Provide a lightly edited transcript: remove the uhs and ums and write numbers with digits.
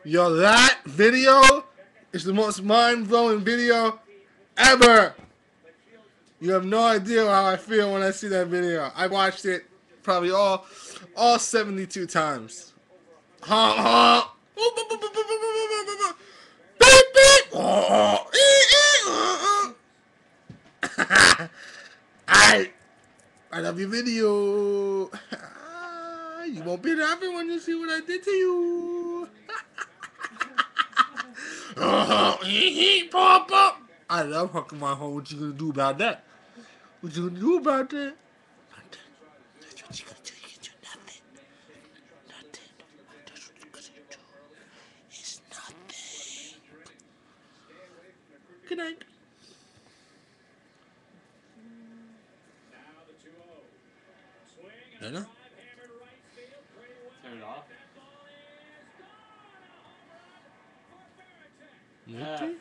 Yo, that video is the most mind-blowing video ever. You have no idea how I feel when I see that video. I watched it probably all 72 times. Honk, honk. Beep, beep. I love your video. You won't be happy when you see what I did to you. Pop up. I love hucking my home. What you gonna do about that? What you gonna do about that? Nothing. That's what you gonna do. You can do nothing. Nothing. That's what you gonna do. It's nothing. Good night. No, no. Turn it off. Nothing.